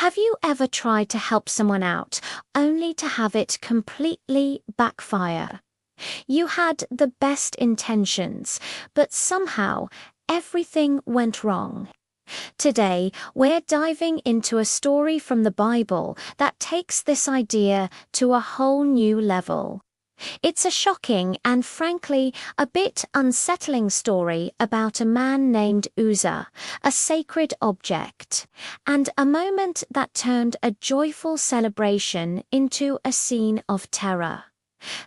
Have you ever tried to help someone out, only to have it completely backfire? You had the best intentions, but somehow everything went wrong. Today, we're diving into a story from the Bible that takes this idea to a whole new level. It's a shocking and frankly a bit unsettling story about a man named Uzzah, a sacred object, and a moment that turned a joyful celebration into a scene of terror.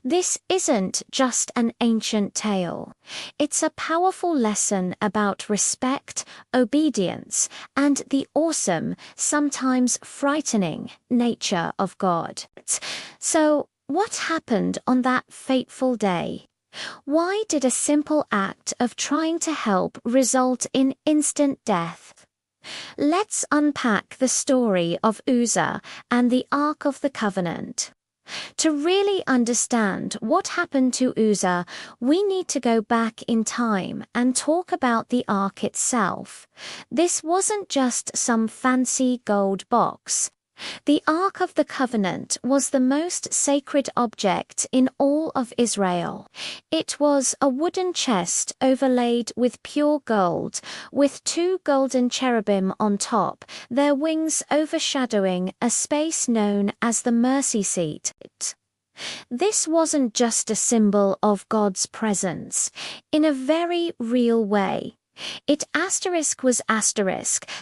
This isn't just an ancient tale. It's a powerful lesson about respect, obedience, and the awesome, sometimes frightening, nature of God. So, what happened on that fateful day? Why did a simple act of trying to help result in instant death? Let's unpack the story of Uzzah and the Ark of the Covenant. To really understand what happened to Uzzah, we need to go back in time and talk about the Ark itself. This wasn't just some fancy gold box. The Ark of the Covenant was the most sacred object in all of Israel. It was a wooden chest overlaid with pure gold, with two golden cherubim on top, their wings overshadowing a space known as the mercy seat. This wasn't just a symbol of God's presence. In a very real way, it was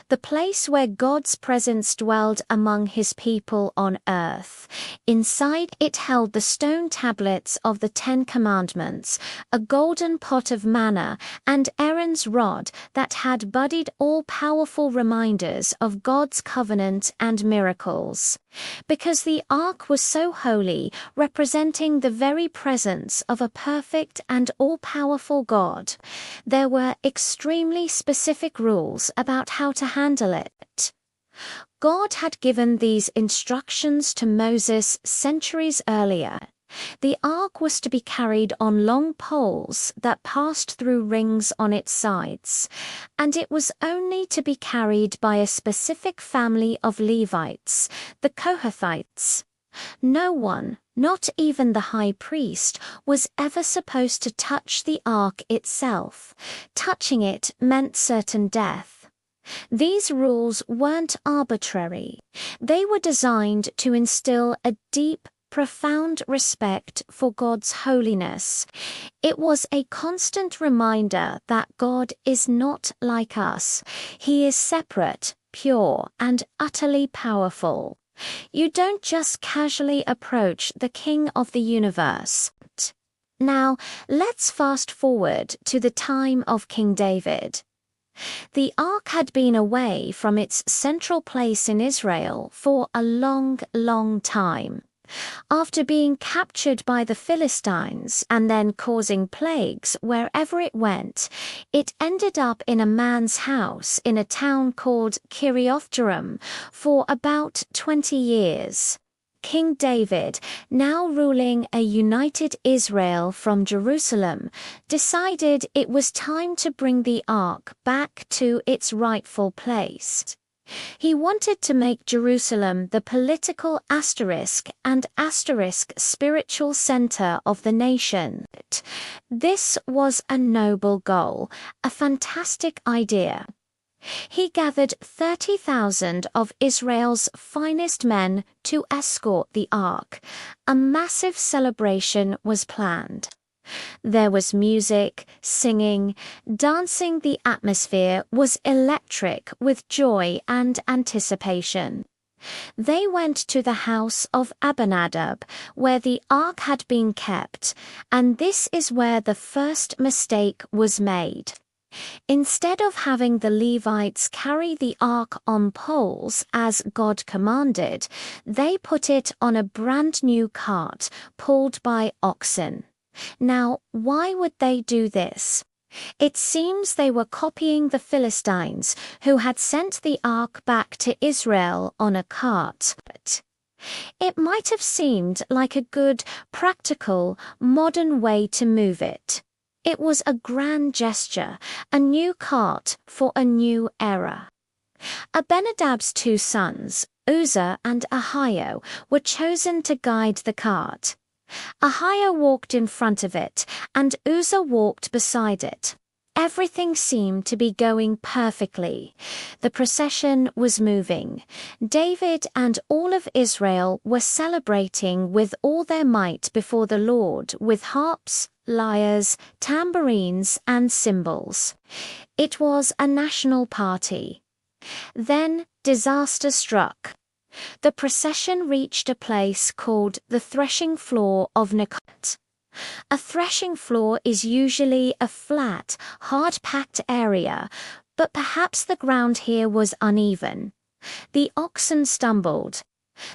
the place where God's presence dwelled among his people on earth. Inside it held the stone tablets of the Ten Commandments, a golden pot of manna, and Aaron's rod that had budded all-powerful reminders of God's covenant and miracles. Because the ark was so holy, representing the very presence of a perfect and all-powerful God, there were extremely specific rules about how to handle it. God had given these instructions to Moses centuries earlier. The ark was to be carried on long poles that passed through rings on its sides, and it was only to be carried by a specific family of Levites, the Kohathites. No one, not even the high priest, was ever supposed to touch the ark itself. Touching it meant certain death. These rules weren't arbitrary. They were designed to instill a deep, profound respect for God's holiness. It was a constant reminder that God is not like us. He is separate, pure, and utterly powerful. You don't just casually approach the King of the universe. Now, let's fast forward to the time of King David. The ark had been away from its central place in Israel for a long, long time. After being captured by the Philistines and then causing plagues wherever it went, it ended up in a man's house in a town called Kiriath-Jearim for about 20 years. King David, now ruling a united Israel from Jerusalem, decided it was time to bring the ark back to its rightful place. He wanted to make Jerusalem the political and spiritual center of the nation. This was a noble goal, a fantastic idea. He gathered 30,000 of Israel's finest men to escort the ark. A massive celebration was planned. There was music, singing, dancing. The atmosphere was electric with joy and anticipation. They went to the house of Abinadab, where the ark had been kept, and this is where the first mistake was made. Instead of having the Levites carry the ark on poles as God commanded, they put it on a brand new cart pulled by oxen. Now, why would they do this? It seems they were copying the Philistines, who had sent the ark back to Israel on a cart. It might have seemed like a good, practical, modern way to move it. It was a grand gesture, a new cart for a new era. Abinadab's two sons, Uzzah and Ahio were chosen to guide the cart. Ahio walked in front of it, and Uzzah walked beside it. Everything seemed to be going perfectly. The procession was moving. David and all of Israel were celebrating with all their might before the Lord with harps, lyres, tambourines, and cymbals. It was a national party. Then disaster struck. The procession reached a place called the threshing floor of Nakot. A threshing floor is usually a flat, hard-packed area, but perhaps the ground here was uneven. The oxen stumbled.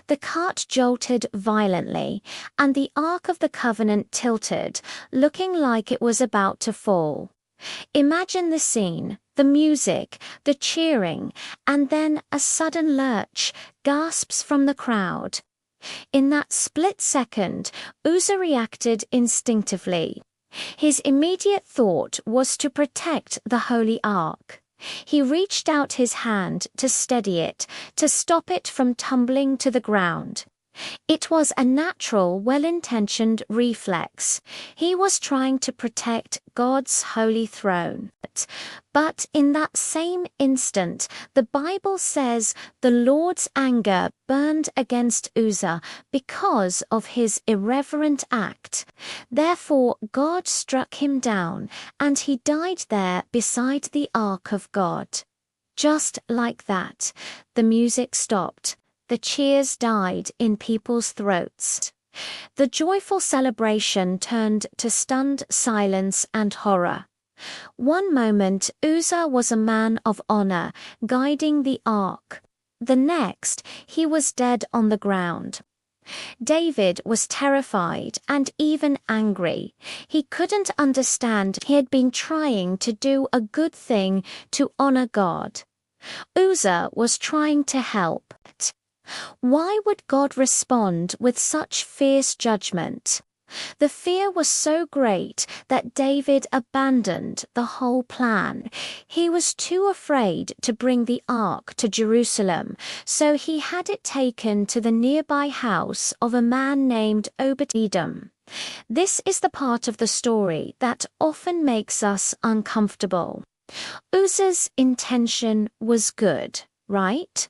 The cart jolted violently, and the Ark of the Covenant tilted, looking like it was about to fall. Imagine the scene, the music, the cheering, and then a sudden lurch, gasps from the crowd. In that split second, Uzzah reacted instinctively. His immediate thought was to protect the Holy Ark. He reached out his hand to steady it, to stop it from tumbling to the ground. It was a natural, well-intentioned reflex. He was trying to protect God's holy throne. But in that same instant, the Bible says the Lord's anger burned against Uzzah because of his irreverent act. Therefore, God struck him down, and he died there beside the ark of God. Just like that, the music stopped. The cheers died in people's throats. The joyful celebration turned to stunned silence and horror. One moment, Uzzah was a man of honor, guiding the ark. The next, he was dead on the ground. David was terrified and even angry. He couldn't understand he had been trying to do a good thing to honor God. Uzzah was trying to help. Why would God respond with such fierce judgment? The fear was so great that David abandoned the whole plan. He was too afraid to bring the ark to Jerusalem, so he had it taken to the nearby house of a man named Obed-Edom. This is the part of the story that often makes us uncomfortable. Uzzah's intention was good, right?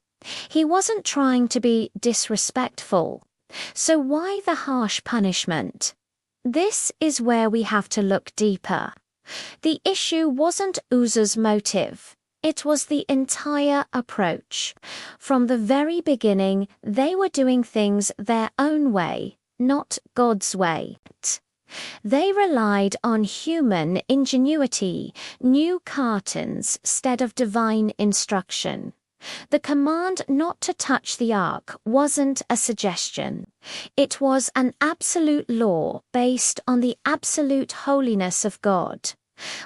He wasn't trying to be disrespectful. So why the harsh punishment? This is where we have to look deeper. The issue wasn't Uzzah's motive. It was the entire approach. From the very beginning, they were doing things their own way, not God's way. They relied on human ingenuity, new cartons instead of divine instruction. The command not to touch the ark wasn't a suggestion. It was an absolute law based on the absolute holiness of God.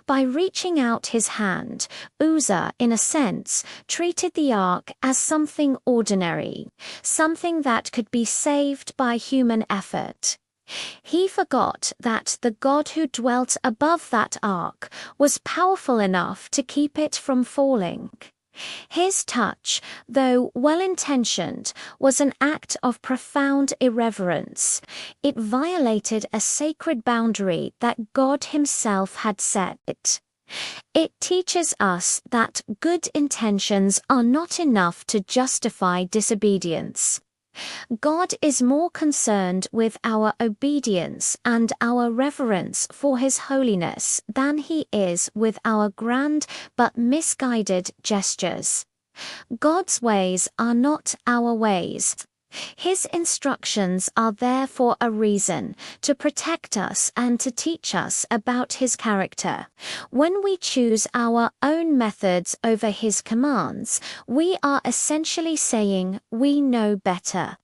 By reaching out his hand, Uzzah, in a sense, treated the ark as something ordinary, something that could be saved by human effort. He forgot that the God who dwelt above that ark was powerful enough to keep it from falling. His touch, though well-intentioned, was an act of profound irreverence. It violated a sacred boundary that God himself had set. It teaches us that good intentions are not enough to justify disobedience. God is more concerned with our obedience and our reverence for his holiness than he is with our grand but misguided gestures. God's ways are not our ways. His instructions are there for a reason, to protect us and to teach us about his character. When we choose our own methods over his commands, we are essentially saying we know better.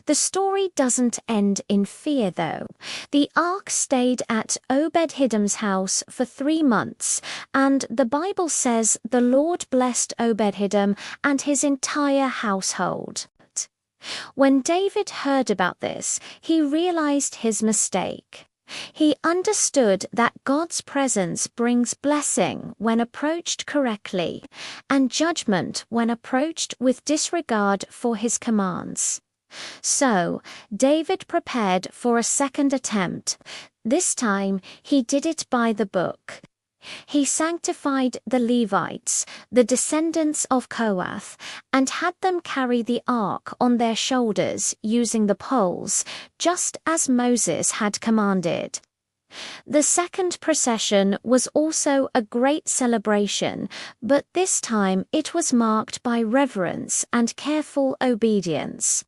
The story doesn't end in fear, though. The ark stayed at Obed-Edom's house for 3 months, and the Bible says the Lord blessed Obed-Edom and his entire household. When David heard about this, he realized his mistake. He understood that God's presence brings blessing when approached correctly, and judgment when approached with disregard for his commands. So, David prepared for a second attempt. This time, he did it by the book. He sanctified the Levites, the descendants of Kohath, and had them carry the ark on their shoulders using the poles, just as Moses had commanded. The second procession was also a great celebration, but this time it was marked by reverence and careful obedience.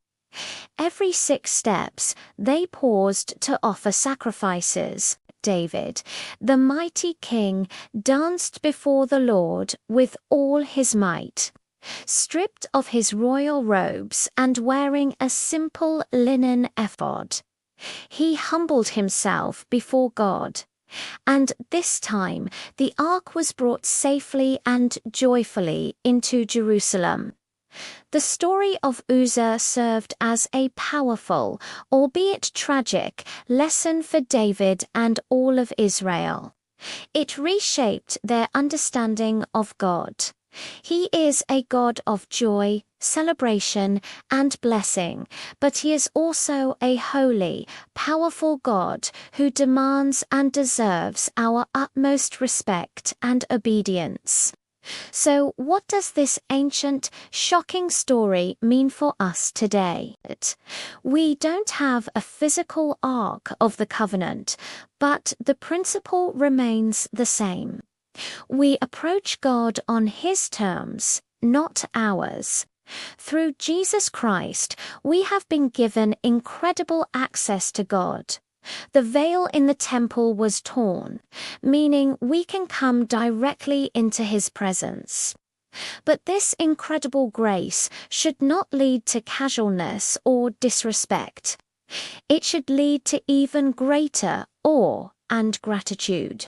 Every 6 steps, they paused to offer sacrifices. David, the mighty king, danced before the Lord with all his might. Stripped of his royal robes and wearing a simple linen ephod, he humbled himself before God. And this time the ark was brought safely and joyfully into Jerusalem. The story of Uzzah served as a powerful, albeit tragic, lesson for David and all of Israel. It reshaped their understanding of God. He is a God of joy, celebration, and blessing, but he is also a holy, powerful God who demands and deserves our utmost respect and obedience. So, what does this ancient, shocking story mean for us today? We don't have a physical ark of the covenant, but the principle remains the same. We approach God on his terms, not ours. Through Jesus Christ, we have been given incredible access to God. The veil in the temple was torn, meaning we can come directly into his presence. But this incredible grace should not lead to casualness or disrespect. It should lead to even greater awe and gratitude.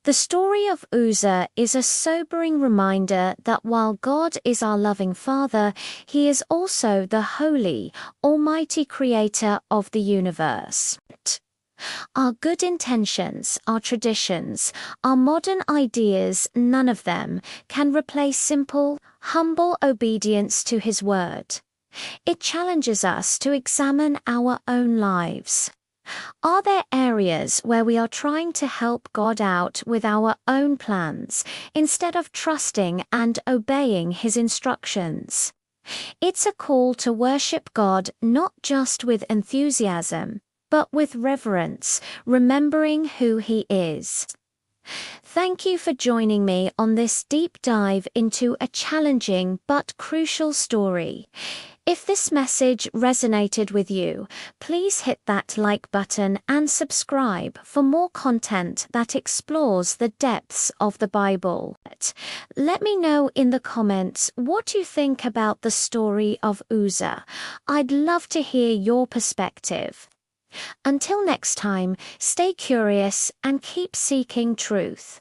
The story of Uzzah is a sobering reminder that while God is our loving Father, he is also the holy, almighty creator of the universe. Our good intentions, our traditions, our modern ideas, none of them can replace simple, humble obedience to his word. It challenges us to examine our own lives. Are there areas where we are trying to help God out with our own plans instead of trusting and obeying his instructions? It's a call to worship God not just with enthusiasm, but with reverence, remembering who he is. Thank you for joining me on this deep dive into a challenging but crucial story. If this message resonated with you, please hit that like button and subscribe for more content that explores the depths of the Bible. Let me know in the comments what you think about the story of Uzzah. I'd love to hear your perspective. Until next time, stay curious and keep seeking truth.